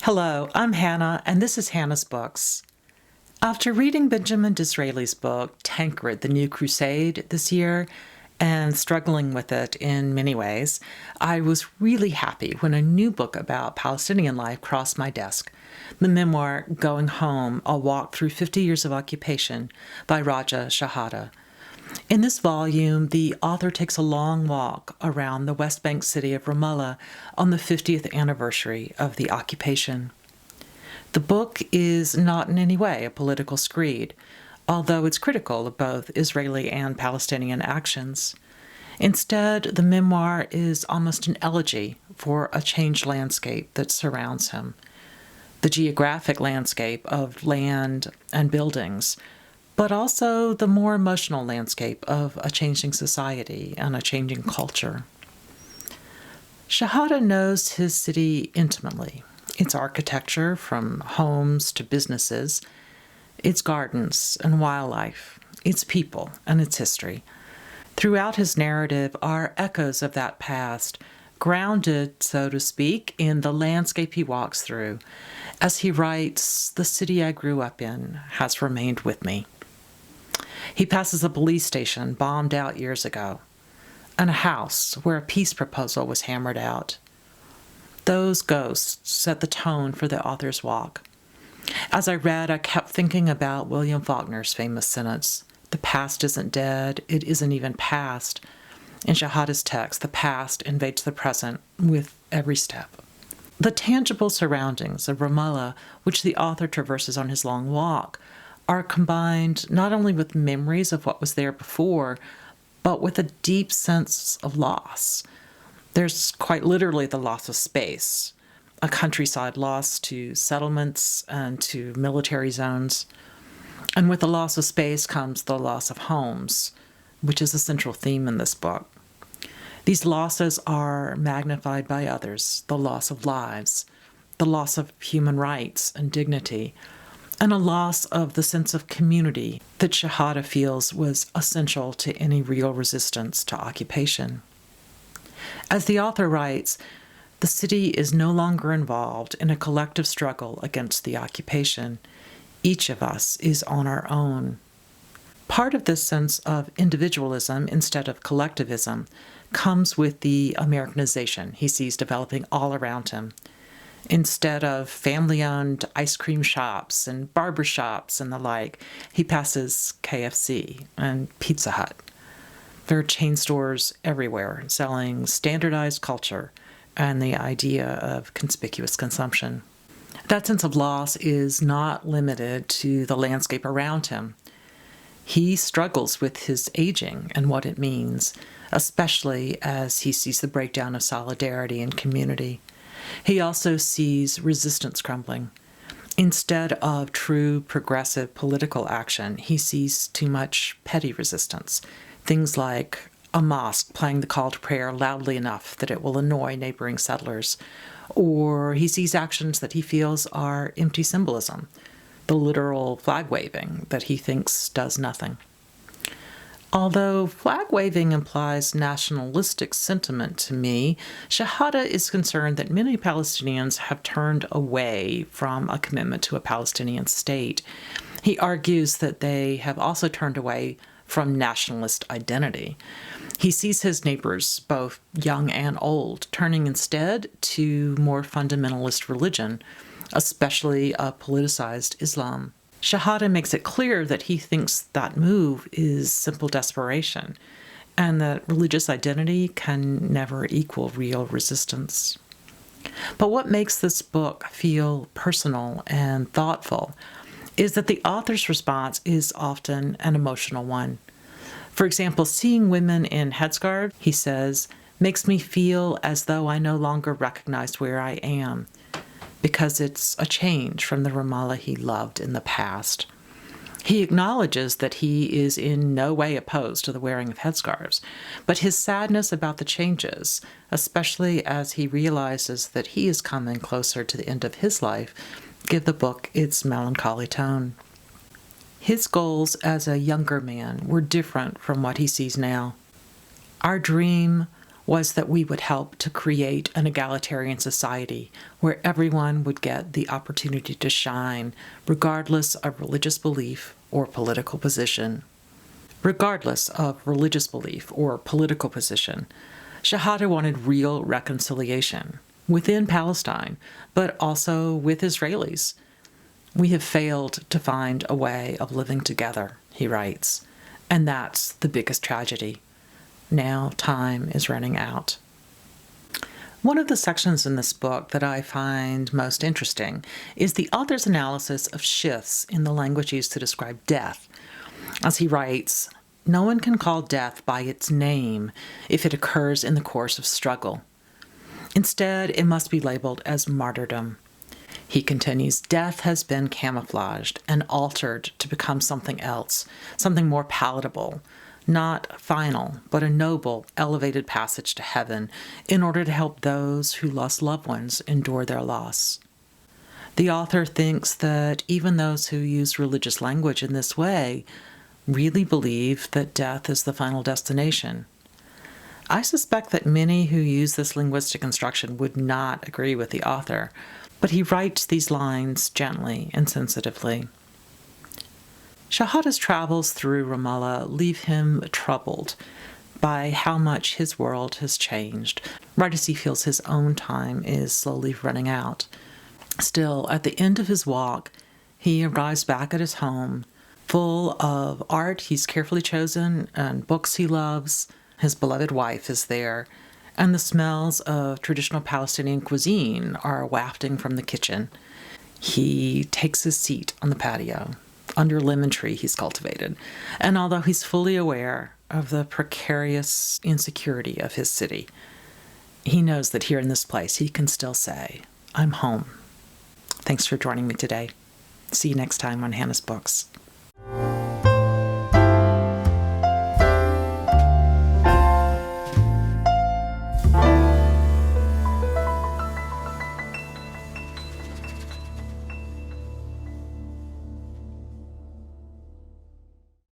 Hello, I'm Hannah, and this is Hannah's Books. After reading Benjamin Disraeli's book, Tancred, The New Crusade, this year, and struggling with it in many ways, I was really happy when a new book about Palestinian life crossed my desk, the memoir Going Home, A Walk Through 50 Years of Occupation by Raja Shehadeh. In this volume, the author takes a long walk around the West Bank city of Ramallah on the 50th anniversary of the occupation. The book is not in any way a political screed, although it's critical of both Israeli and Palestinian actions. Instead, the memoir is almost an elegy for a changed landscape that surrounds him. The geographic landscape of land and buildings, but also the more emotional landscape of a changing society and a changing culture. Shehadeh knows his city intimately, its architecture from homes to businesses, its gardens and wildlife, its people and its history. Throughout his narrative are echoes of that past, grounded, so to speak, in the landscape he walks through. As he writes, "The city I grew up in has remained with me." He passes a police station bombed out years ago, and a house where a peace proposal was hammered out. Those ghosts set the tone for the author's walk. As I read, I kept thinking about William Faulkner's famous sentence, "The past isn't dead, it isn't even past." In Shehadeh's text, the past invades the present with every step. The tangible surroundings of Ramallah, which the author traverses on his long walk, are combined not only with memories of what was there before, but with a deep sense of loss. There's quite literally the loss of space, a countryside lost to settlements and to military zones. And with the loss of space comes the loss of homes, which is a central theme in this book. These losses are magnified by others, the loss of lives, the loss of human rights and dignity, and a loss of the sense of community that Shehadeh feels was essential to any real resistance to occupation. As the author writes, the city is no longer involved in a collective struggle against the occupation. Each of us is on our own. Part of this sense of individualism instead of collectivism comes with the Americanization he sees developing all around him. Instead of family-owned ice cream shops and barber shops and the like, he passes KFC and Pizza Hut. There are chain stores everywhere selling standardized culture and the idea of conspicuous consumption. That sense of loss is not limited to the landscape around him. He struggles with his aging and what it means, especially as he sees the breakdown of solidarity and community. He also sees resistance crumbling. Instead of true progressive political action, he sees too much petty resistance. Things like a mosque playing the call to prayer loudly enough that it will annoy neighboring settlers. Or he sees actions that he feels are empty symbolism, the literal flag waving that he thinks does nothing. Although flag waving implies nationalistic sentiment to me, Shehadeh is concerned that many Palestinians have turned away from a commitment to a Palestinian state. He argues that they have also turned away from nationalist identity. He sees his neighbors, both young and old, turning instead to more fundamentalist religion, especially a politicized Islam. Shehadeh makes it clear that he thinks that move is simple desperation, and that religious identity can never equal real resistance. But what makes this book feel personal and thoughtful is that the author's response is often an emotional one. For example, seeing women in headscarves, he says, makes me feel as though I no longer recognize where I am, because it's a change from the Ramallah he loved in the past. He acknowledges that he is in no way opposed to the wearing of headscarves, but his sadness about the changes, especially as he realizes that he is coming closer to the end of his life, give the book its melancholy tone. His goals as a younger man were different from what he sees now. Our dream was that we would help to create an egalitarian society where everyone would get the opportunity to shine, regardless of religious belief or political position. Regardless of religious belief or political position, Shehadeh wanted real reconciliation within Palestine, but also with Israelis. "We have failed to find a way of living together," he writes, "and that's the biggest tragedy. Now time is running out." One of the sections in this book that I find most interesting is the author's analysis of shifts in the language used to describe death. As he writes, "No one can call death by its name if it occurs in the course of struggle. Instead, it must be labeled as martyrdom." He continues, "Death has been camouflaged and altered to become something else, something more palatable, not final, but a noble, elevated passage to heaven in order to help those who lost loved ones endure their loss." The author thinks that even those who use religious language in this way really believe that death is the final destination. I suspect that many who use this linguistic construction would not agree with the author, but he writes these lines gently and sensitively. Shehadeh's travels through Ramallah leave him troubled by how much his world has changed, right as he feels his own time is slowly running out. Still, at the end of his walk, he arrives back at his home, full of art he's carefully chosen and books he loves. His beloved wife is there, and the smells of traditional Palestinian cuisine are wafting from the kitchen. He takes his seat on the patio, under a lemon tree he's cultivated, and although he's fully aware of the precarious insecurity of his city, he knows that here in this place he can still say, "I'm home." Thanks for joining me today. See you next time on Hannah's Books.